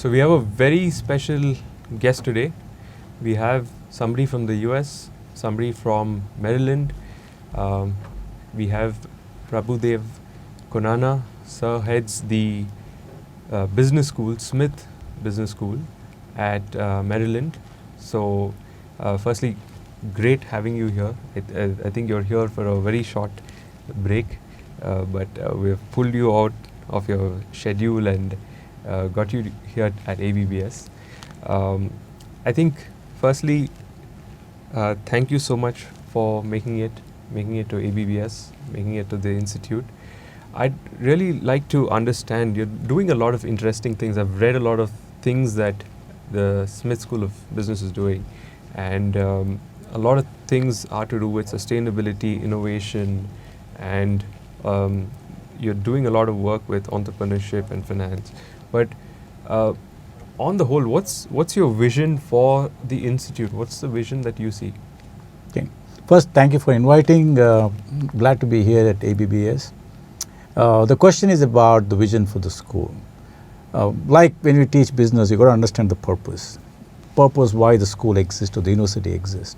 So we have a very special guest today. We have somebody from the US, somebody from Maryland. We have Prabhudev Konana. Sir heads the business school, Smith Business School at Maryland. So firstly, great having you here. I think you're here for a very short break, but we've pulled you out of your schedule and got you here at ABBS. I think firstly, thank you so much for making it to ABBS, making it to the institute. I'd really like to understand, you're doing a lot of interesting things. I've read a lot of things that the Smith School of Business is doing, and a lot of things are to do with sustainability, innovation, and you're doing a lot of work with entrepreneurship and finance. But on the whole, what's your vision for the institute? What's the vision that you see? Okay. First, thank you for inviting. Glad to be here at ABBS. The question is about the vision for the school. Like when we teach business, you got to understand the purpose. Purpose why the school exists or the university exists.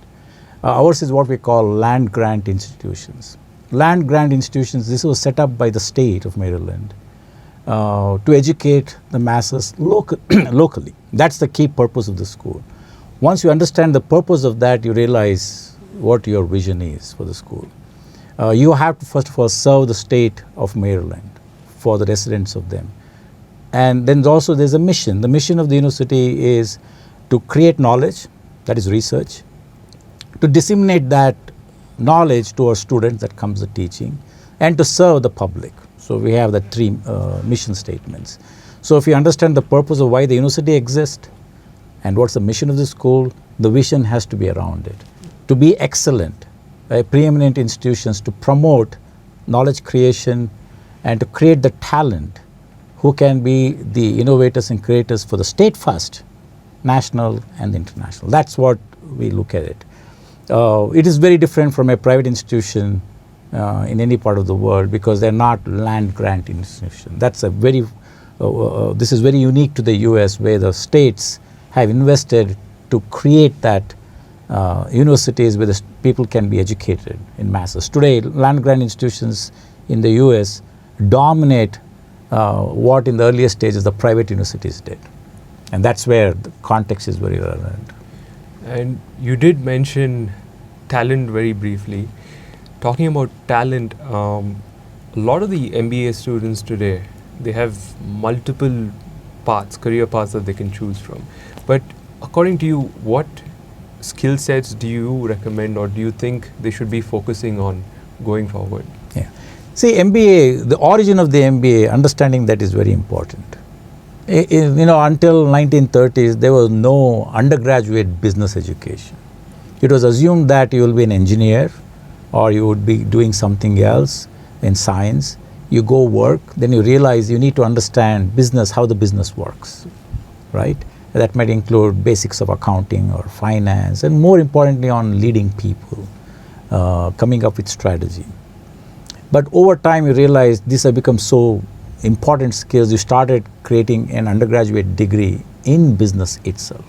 Ours is what we call land grant institutions. Land grant institutions, this was set up by the state of Maryland to educate the masses locally. That's the key purpose of the school. Once you understand the purpose of that, you realize what your vision is for the school. You have to first of all serve the state of Maryland for the residents of them. And then also there's a mission. The mission of the university is to create knowledge, that is research, to disseminate that knowledge to our students, that comes the teaching, and to serve the public. So we have the three mission statements. So if you understand the purpose of why the university exists and what's the mission of the school, the vision has to be around it. To be excellent, preeminent institutions to promote knowledge creation and to create the talent who can be the innovators and creators for the state first, national and international. That's what we look at it. It is very different from a private institution in any part of the world because they're not land grant institutions. That's a very, this is very unique to the US, where the states have invested to create that universities where the people can be educated in masses. Today, land grant institutions in the US dominate what in the earlier stages the private universities did. And that's where the context is very relevant. And you did mention talent very briefly. Talking about talent, a lot of the MBA students today, they have multiple paths, career paths that they can choose from. But according to you, what skill sets do you recommend or do you think they should be focusing on going forward? Yeah. See, MBA, the origin of the MBA, understanding that is very important. Until 1930s, there was no undergraduate business education. It was assumed that you will be an engineer or you would be doing something else in science. You go work, then you realize you need to understand business, how the business works, right? That might include basics of accounting or finance, and more importantly on leading people, coming up with strategy. But over time you realize these have become so important skills, you started creating an undergraduate degree in business itself.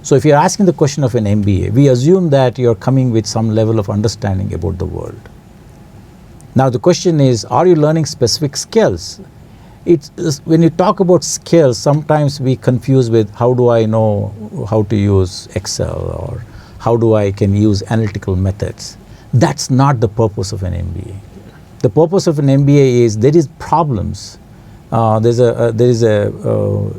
So if you're asking the question of an MBA, we assume that you're coming with some level of understanding about the world. Now the question is, are you learning specific skills? When you talk about skills, sometimes we confuse with how do I know how to use Excel or how do I can use analytical methods. That's not the purpose of an MBA. The purpose of an MBA is there is problems. There is a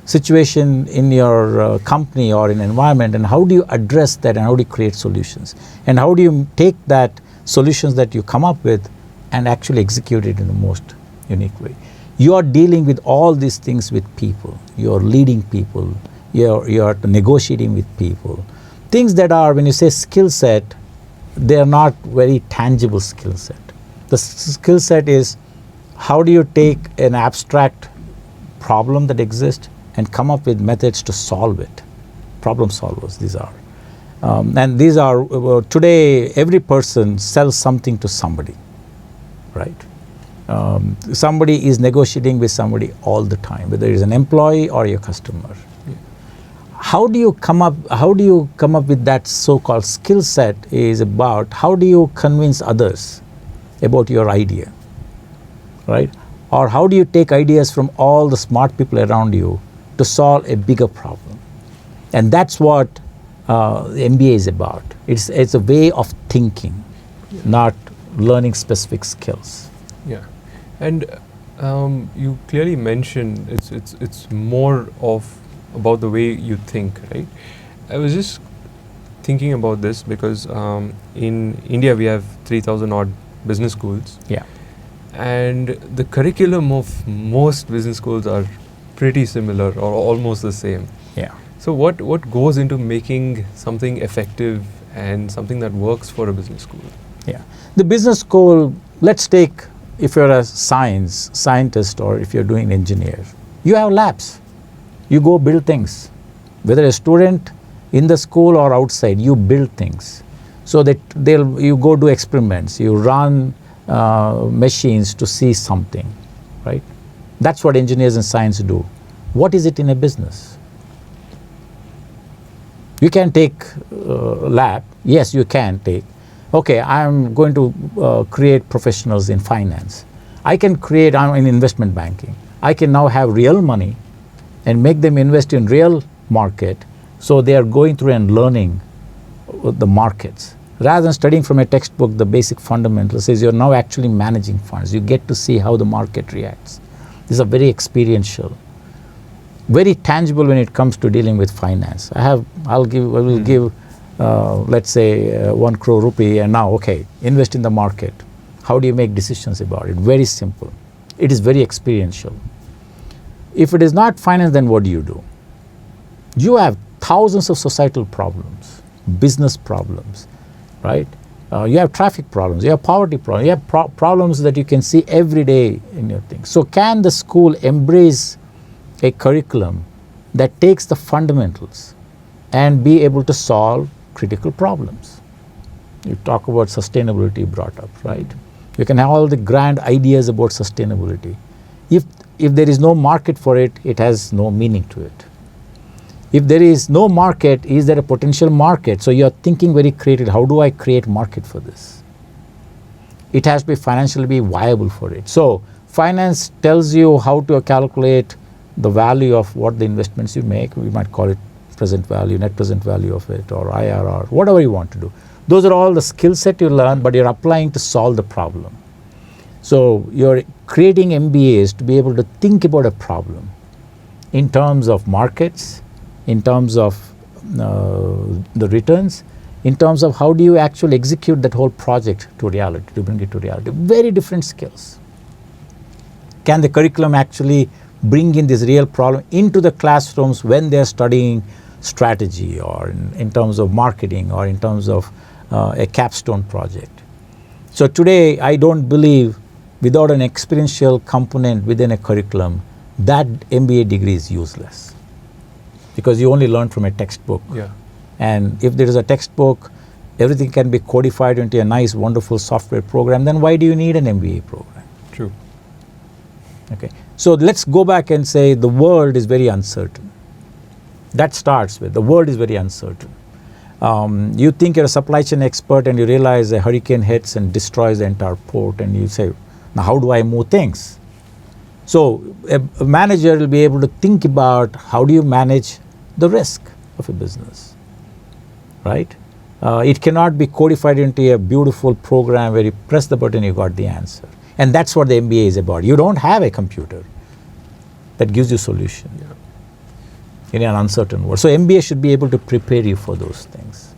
situation in your company or in environment, and how do you address that and how do you create solutions? And how do you take that solutions that you come up with and actually execute it in the most unique way? You are dealing with all these things with people. You are leading people. You are negotiating with people. Things that are, when you say skill set, they are not very tangible skill set. The skill set is how do you take an abstract problem that exists and come up with methods to solve it. Problem solvers, these are. And these are, today every person sells something to somebody, right? Somebody is negotiating with somebody all the time, whether it is an employee or your customer. Yeah. How do you come up with that so-called skill set is about how do you convince others about your idea, right? Or how do you take ideas from all the smart people around you to solve a bigger problem? And that's what the MBA is about. It's a way of thinking, not learning specific skills. Yeah, and you clearly mentioned it's more of about the way you think, right? I was just thinking about this because in India we have 3,000 odd business schools. Yeah. And the curriculum of most business schools are pretty similar or almost the same. Yeah. So what goes into making something effective and something that works for a business school? Yeah. The business school, let's take, if you're a scientist or if you're doing engineer, you have labs. You go build things. Whether a student in the school or outside, you build things. So that you go do experiments, you run machines to see something, right? That's what engineers and science do. What is it in a business? You can take lab. Yes, you can take. Okay, I'm going to create professionals in finance. I'm in investment banking. I can now have real money and make them invest in real market, so they are going through and learning the markets. Rather than studying from a textbook the basic fundamentals, is you're now actually managing funds. You get to see how the market reacts. These are very experiential, very tangible when it comes to dealing with finance. I will give, let's say 1 crore rupee, and now, okay, invest in the market. How do you make decisions about it? Very simple. It is very experiential. If it is not finance, then what do? You have thousands of societal problems, business problems, right? You have traffic problems, you have poverty problems, you have problems that you can see every day in your thing. So can the school embrace a curriculum that takes the fundamentals and be able to solve critical problems? You talk about sustainability brought up, right? You can have all the grand ideas about sustainability. If there is no market for it, it has no meaning to it. If there is no market, is there a potential market? So you are thinking very creatively, how do I create market for this? It has to be financially viable for it. So finance tells you how to calculate the value of what the investments you make. We might call it present value, net present value of it, or IRR, whatever you want to do. Those are all the skill set you learn, but you're applying to solve the problem. So you're creating MBAs to be able to think about a problem in terms of markets, in terms of the returns, in terms of how do you actually execute that whole project to reality, to bring it to reality. Very different skills. Can the curriculum actually bring in this real problem into the classrooms when they're studying strategy, or in terms of marketing, or in terms of a capstone project? So today, I don't believe without an experiential component within a curriculum, that MBA degree is useless, because you only learn from a textbook. Yeah. And if there is a textbook, everything can be codified into a nice, wonderful software program, then why do you need an MBA program? True. Okay. So let's go back and say the world is very uncertain. That starts with the world is very uncertain. You think you're a supply chain expert and you realize a hurricane hits and destroys the entire port, and you say, now how do I move things? So a manager will be able to think about how do you manage the risk of a business, right? It cannot be codified into a beautiful program where you press the button, you got the answer. And that's what the MBA is about. You don't have a computer that gives you solution. Yeah. In an uncertain world. So MBA should be able to prepare you for those things.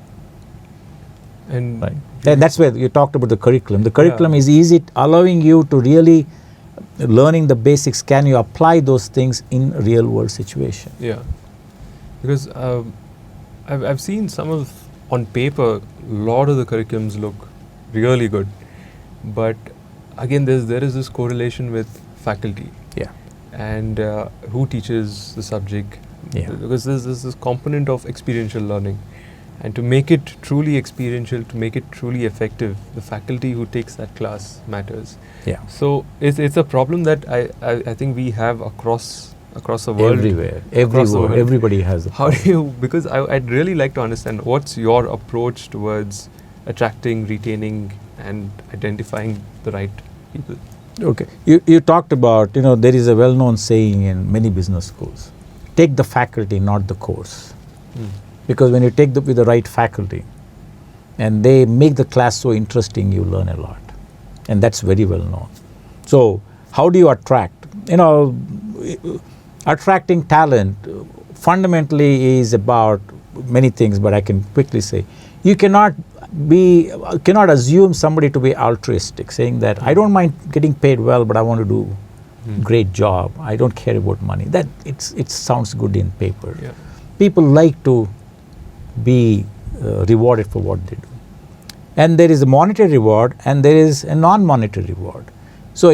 And right. And that's where you talked about the curriculum. The curriculum is easy, allowing you to really learning the basics. Can you apply those things in real world situation? Yeah, because I've seen some of, on paper, a lot of the curriculums look really good, but again there is this correlation with faculty. Yeah. And who teaches the subject. Yeah. Because there's this component of experiential learning. And to make it truly experiential, to make it truly effective, the faculty who takes that class matters. Yeah. So it's a problem that I think we have across the world. Everywhere. Across the world. Everybody has a How do you, because I'd really like to understand what's your approach towards attracting, retaining and identifying the right people? Okay. You talked about, there is a well-known saying in many business schools, take the faculty, not the course. Because when you take with the right faculty and they make the class so interesting, you learn a lot. And that's very well known. So how do you attract? Attracting talent fundamentally is about many things, but I can quickly say, you cannot assume somebody to be altruistic, saying that I don't mind getting paid well, but I want to do great job. I don't care about money. That it sounds good in paper. Yeah. People like to be rewarded for what they do. And there is a monetary reward and there is a non-monetary reward. So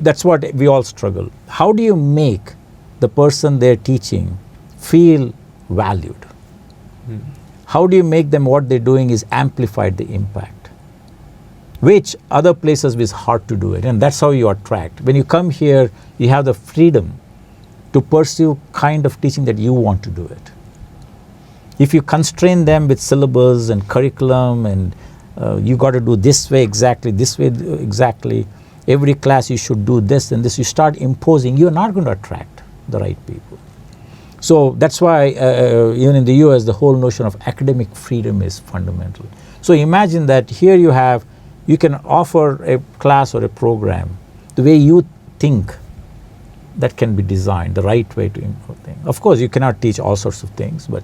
that's what we all struggle. How do you make the person they're teaching feel valued? How do you make them what they're doing is amplified the impact? Which other places is hard to do it, and that's how you attract. When you come here, you have the freedom to pursue kind of teaching that you want to do it. If you constrain them with syllabus and curriculum and you got to do this way exactly, every class you should do this and this, you start imposing, you're not going to attract the right people. So that's why even in the US, the whole notion of academic freedom is fundamental. So imagine that here you can offer a class or a program the way you think that can be designed, the right way to improve things. Of course, you cannot teach all sorts of things, but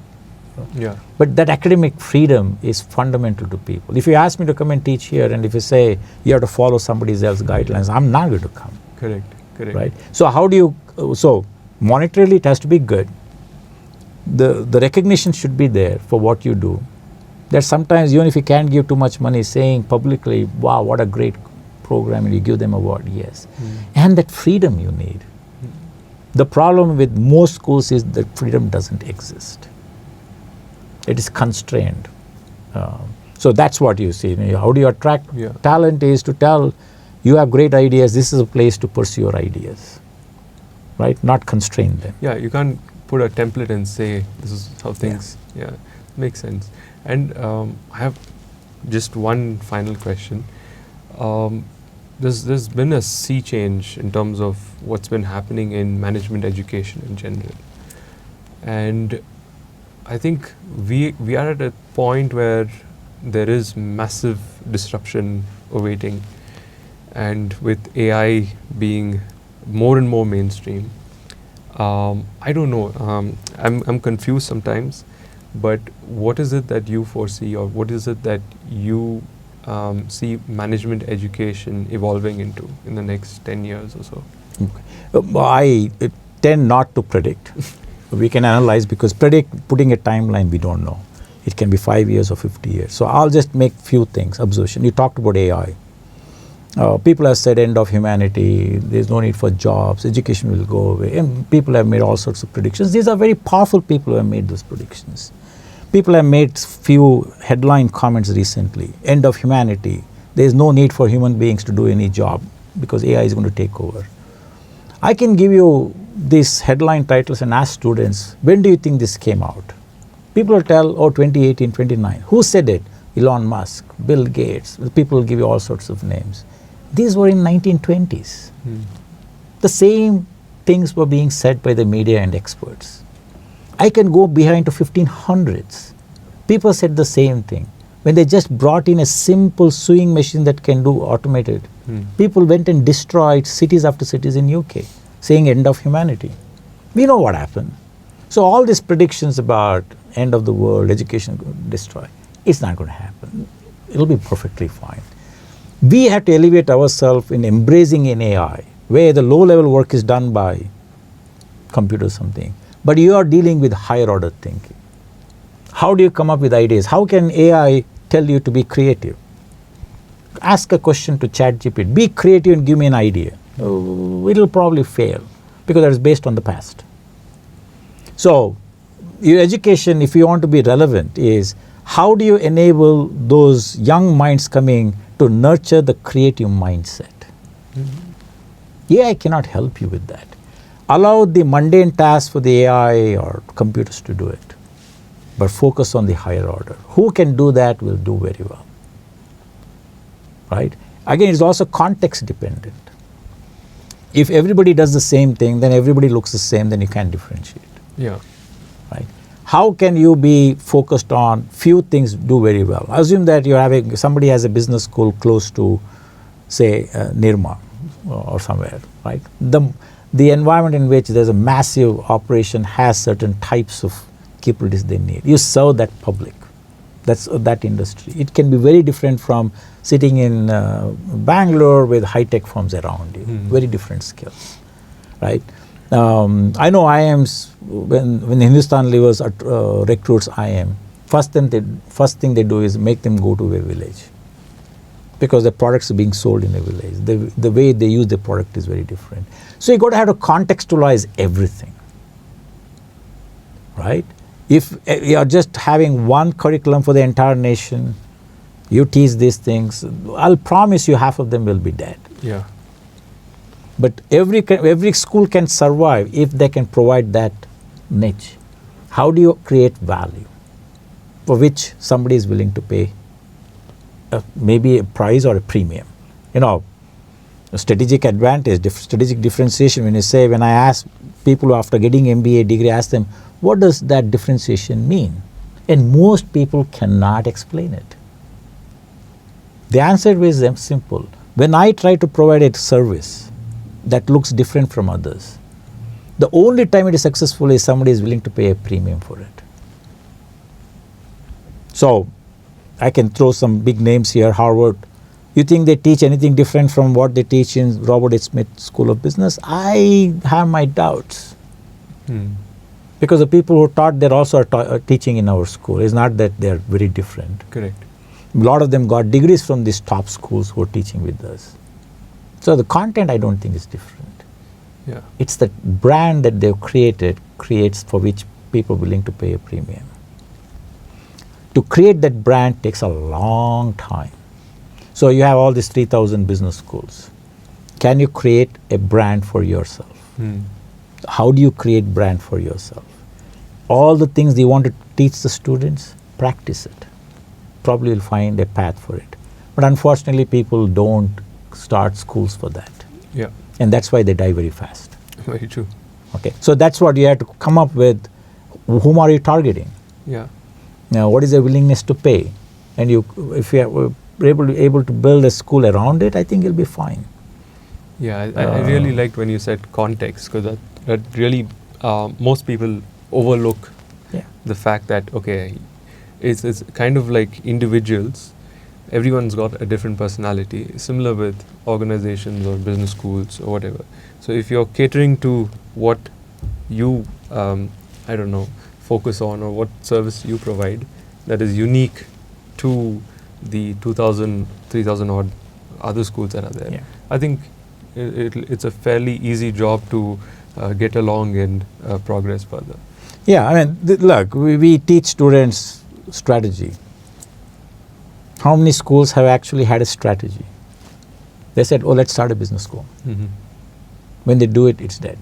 that academic freedom is fundamental to people. If you ask me to come and teach here, and if you say you have to follow somebody else's guidelines, I'm not going to come. Correct. Right? So monetarily it has to be good. The recognition should be there for what you do. That sometimes even if you can't give too much money, saying publicly, wow, what a great program, and you give them award, yes. And that freedom you need. The problem with most schools is that freedom doesn't exist. It is constrained. So that's what you see. How do you attract talent is to tell, you have great ideas, this is a place to pursue your ideas, right? Not constrain them. Yeah, you can't put a template and say, this is how things, makes sense. And I have just one final question. There's been a sea change in terms of what's been happening in management education in general. And I think we are at a point where there is massive disruption awaiting, and with AI being more and more mainstream, I don't know, I'm confused sometimes, but what is it that you foresee, or what is it that you see management education evolving into in the next 10 years or so? I tend not to predict. We can analyze, because putting a timeline, we don't know. It can be 5 years or 50 years. So I'll just make few things, observation. You talked about AI. People have said end of humanity, there's no need for jobs, education will go away. And people have made all sorts of predictions. These are very powerful people who have made those predictions. People have made few headline comments recently. End of humanity. There's no need for human beings to do any job because AI is going to take over. I can give you these headline titles and ask students, when do you think this came out? People will tell, 2018, 29. Who said it? Elon Musk, Bill Gates. People will give you all sorts of names. These were in 1920s. The same things were being said by the media and experts. I can go behind to 1500s. People said the same thing. When they just brought in a simple sewing machine that can do automated, people went and destroyed cities after cities in UK, saying end of humanity. We know what happened. So all these predictions about end of the world, education destroy, it's not going to happen. It'll be perfectly fine. We have to elevate ourselves in embracing an AI, where the low-level work is done by computer something, but you are dealing with higher order thinking. How do you come up with ideas? How can AI tell you to be creative? Ask a question to ChatGPT. Be creative and give me an idea. It'll probably fail because that is based on the past. So your education, if you want to be relevant, is how do you enable those young minds coming to nurture the creative mindset? AI cannot help you with that. Allow the mundane tasks for the AI or computers to do it, but focus on the higher order. Who can do that will do very well, right? Again, it's also context dependent. If everybody does the same thing, then everybody looks the same, then you can't differentiate. Yeah. Right? How can you be focused on few things do very well? Assume that you're having, somebody has a business school close to, say, Nirma or somewhere, right? The environment in which there's a massive operation has certain types of capabilities they need. You serve that public, that's that industry. It can be very different from sitting in Bangalore with high-tech firms around you. Very different skills, right? I know IIMs, when Hindustan Levers recruits IIM, first thing they do is make them go to a village, because the products are being sold in a village. The way they use the product is very different. So you got to have to contextualize everything, right? If you are just having one curriculum for the entire nation, you teach these things, I'll promise you half of them will be dead. Yeah. But every school can survive if they can provide that niche. How do you create value for which somebody is willing to pay maybe a price or a premium? You know, a strategic advantage, strategic differentiation. When I ask people after getting MBA degree, I ask them, what does that differentiation mean? And most people cannot explain it. The answer is simple. When I try to provide a service that looks different from others, the only time it is successful is somebody is willing to pay a premium for it. So I can throw some big names here. Harvard. You think they teach anything different from what they teach in Robert H. Smith School of Business? I have my doubts. Because the people who taught there also are teaching in our school. It's not that they're very different. Correct. A lot of them got degrees from these top schools who are teaching with us. So the content I don't think is different. Yeah. It's the brand that they've creates for which people are willing to pay a premium. To create that brand takes a long time. So you have all these 3,000 business schools. Can you create a brand for yourself? How do you create brand for yourself? All the things you want to teach the students, practice it. Probably you'll find a path for it. But unfortunately, people don't start schools for that. Yeah. And that's why they die very fast. Very true. Okay. So that's what you have to come up with. Whom are you targeting? Yeah. Now, what is their willingness to pay? And if you are able to build a school around it, I think you'll be fine. Yeah, I really liked when you said context, because that really, most people overlook the fact that, okay, it's kind of like individuals. Everyone's got a different personality, similar with organizations or business schools or whatever. So if you're catering to what you, focus on, or what service you provide that is unique to the 2,000, 3,000 odd other schools that are there, I think it's a fairly easy job to get along and progress further. Yeah, I mean, look, we teach students strategy. How many schools have actually had a strategy? They said, oh, let's start a business school. When they do it, it's dead.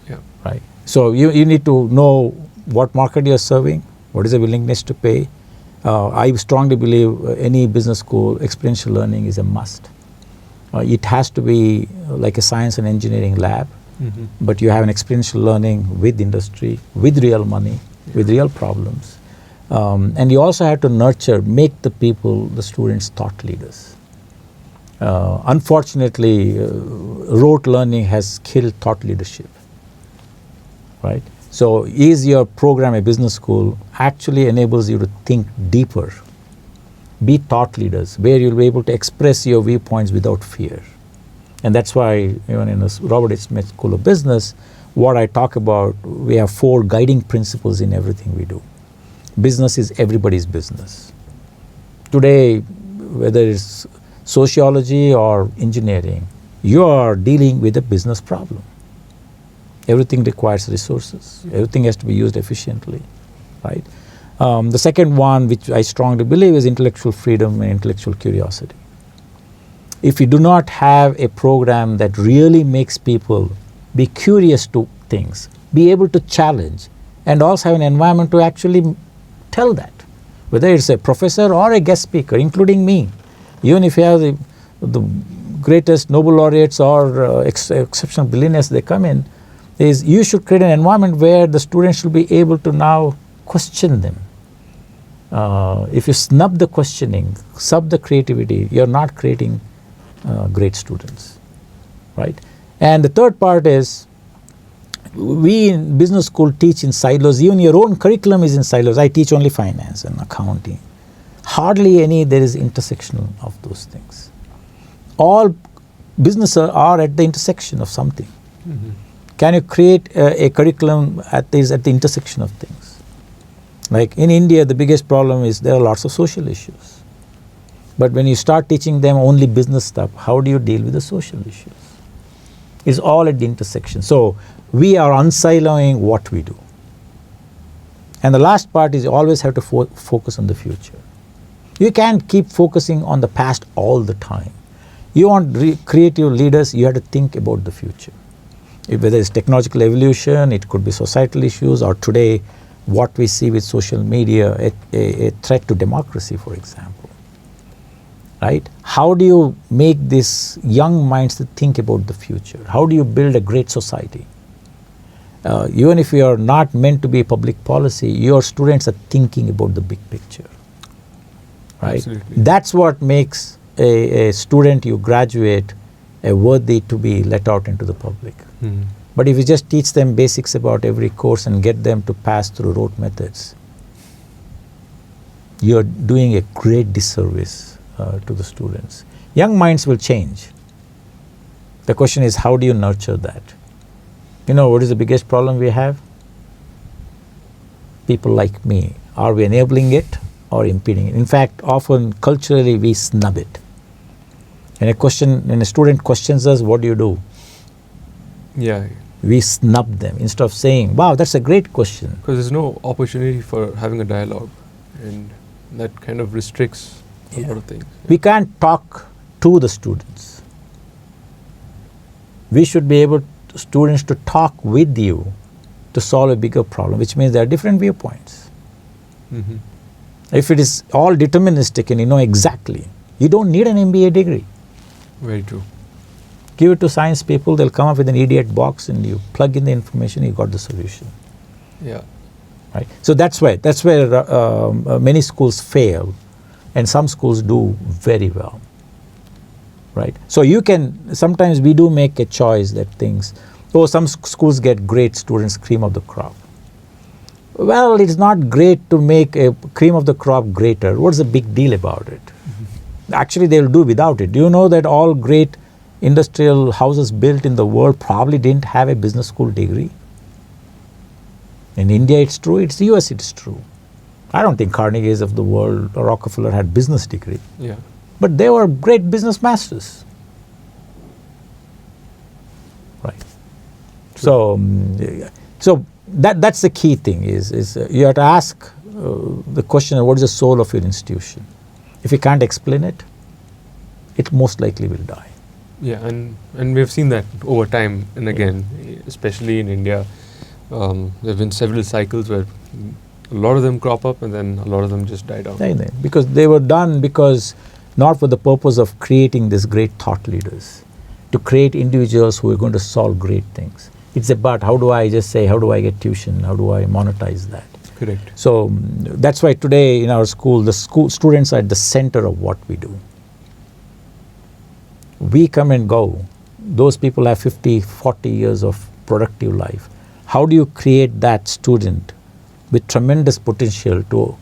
Yeah. Right? So you need to know what market you're serving, what is the willingness to pay. I strongly believe any business school, experiential learning is a must. It has to be like a science and engineering lab, but you have an experiential learning with industry, with real money, with real problems. And you also have to make the students thought leaders. Unfortunately, rote learning has killed thought leadership, right? So is your program, a business school, actually enables you to think deeper, be thought leaders, where you'll be able to express your viewpoints without fear. And that's why even in the Robert H. Smith School of Business, what I talk about, we have 4 guiding principles in everything we do. Business is everybody's business. Today, whether it's sociology or engineering, you are dealing with a business problem. Everything requires resources. Everything has to be used efficiently. right? The second one, which I strongly believe, is intellectual freedom and intellectual curiosity. If you do not have a program that really makes people be curious to things, be able to challenge, and also have an environment to actually tell that, whether it's a professor or a guest speaker, including me, even if you have the greatest Nobel laureates or exceptional billionaires, they come in, is you should create an environment where the students should be able to now question them. If you snub the questioning, snub the creativity, you're not creating great students, right? And the third part is, we in business school teach in silos. Even your own curriculum is in silos. I teach only finance and accounting. Hardly any there is intersection of those things. All businesses are at the intersection of something. Mm-hmm. Can you create a curriculum at the intersection of things? Like in India, the biggest problem is there are lots of social issues. But when you start teaching them only business stuff, how do you deal with the social issues? It's all at the intersection. So we are unsiloing what we do. And the last part is you always have to focus on the future. You can't keep focusing on the past all the time. You want creative leaders, you have to think about the future. Whether it's technological evolution, it could be societal issues, or today what we see with social media, a threat to democracy, for example. Right? How do you make these young minds to think about the future? How do you build a great society? Even if you are not meant to be public policy, your students are thinking about the big picture. Right? Absolutely. That's what makes a student you graduate worthy to be let out into the public. Mm. But if you just teach them basics about every course and get them to pass through rote methods, you're doing a great disservice to the students. Young minds will change. The question is, how do you nurture that? You know, what is the biggest problem we have? People like me. Are we enabling it or impeding it? In fact, often culturally we snub it. And when a student questions us, what do? Yeah. We snub them instead of saying, wow, that's a great question. Because there's no opportunity for having a dialogue, and that kind of restricts a lot of things. We can't talk to the students. We should be able students to talk with you to solve a bigger problem, which means there are different viewpoints. Mm-hmm. If it is all deterministic and you know exactly, you don't need an MBA degree. Very true. Give it to science people, they'll come up with an idiot box and you plug in the information, you got the solution. Yeah. Right. So that's where many schools fail and some schools do very well. Right. So sometimes we do make a choice that some schools get great students, cream of the crop. Well, it's not great to make a cream of the crop greater. What's the big deal about it? Mm-hmm. Actually, they'll do without it. Do you know that all great industrial houses built in the world probably didn't have a business school degree? In India, it's true. It's US, it's true. I don't think Carnegie's of the world or Rockefeller had business degree. Yeah. But they were great business masters. Right. So that's the key thing is you have to ask the question, what is the soul of your institution? If you can't explain it, it most likely will die. Yeah, and we've seen that over time and again, especially in India. There have been several cycles where a lot of them crop up and then a lot of them just die down. Because they were done not for the purpose of creating these great thought leaders, to create individuals who are going to solve great things. It's about how do I get tuition, how do I monetize that? Correct. So that's why today in our school, the students are at the center of what we do. We come and go. Those people have 50, 40 years of productive life. How do you create that student with tremendous potential to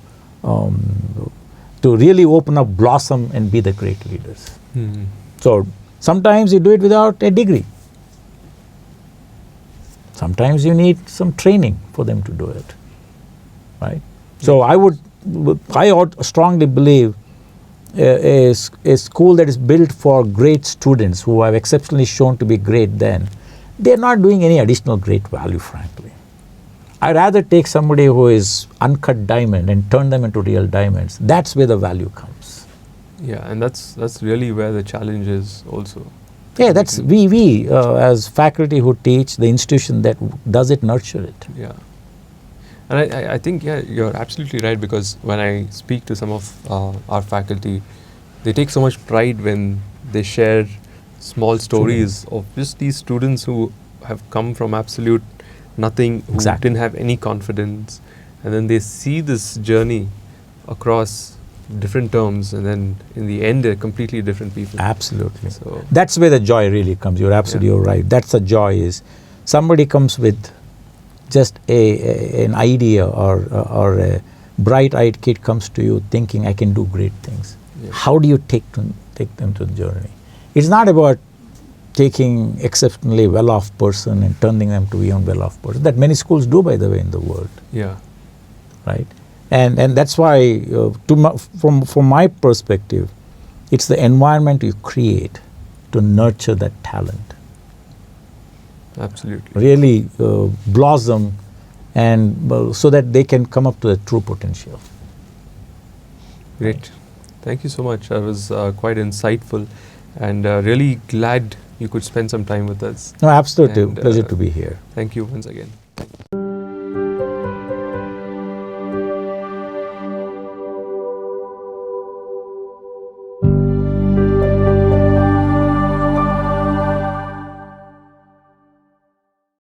really open up, blossom, and be the great leaders? Mm-hmm. So sometimes you do it without a degree. Sometimes you need some training for them to do it, right? So I strongly believe a school that is built for great students who have exceptionally shown to be great they're not doing any additional great value, frankly. I rather take somebody who is uncut diamond and turn them into real diamonds. That's where the value comes. Yeah, and that's really where the challenge is also. Yeah, that's we as faculty who teach, the institution that does it, nurture it. Yeah. And I think, yeah, you're absolutely right, because when I speak to some of our faculty, they take so much pride when they share small stories of just these students who have come from absolute nothing, who didn't have any confidence, and then they see this journey across different terms, and then in the end they're completely different people. Absolutely. So that's where the joy really comes. You're absolutely right. That's the joy, is somebody comes with just an idea, or a bright-eyed kid comes to you thinking, I can do great things. Yeah. How do you take them to the journey? It's not about taking exceptionally well-off person and turning them to beyond well-off person. That many schools do, by the way, in the world. Yeah. Right? And that's why, from my perspective, it's the environment you create to nurture that talent. Absolutely. Really blossom, and so that they can come up to their true potential. Great. Thank you so much. That was quite insightful, and really glad you could spend some time with us. No, absolutely. Pleasure to be here. Thank you once again.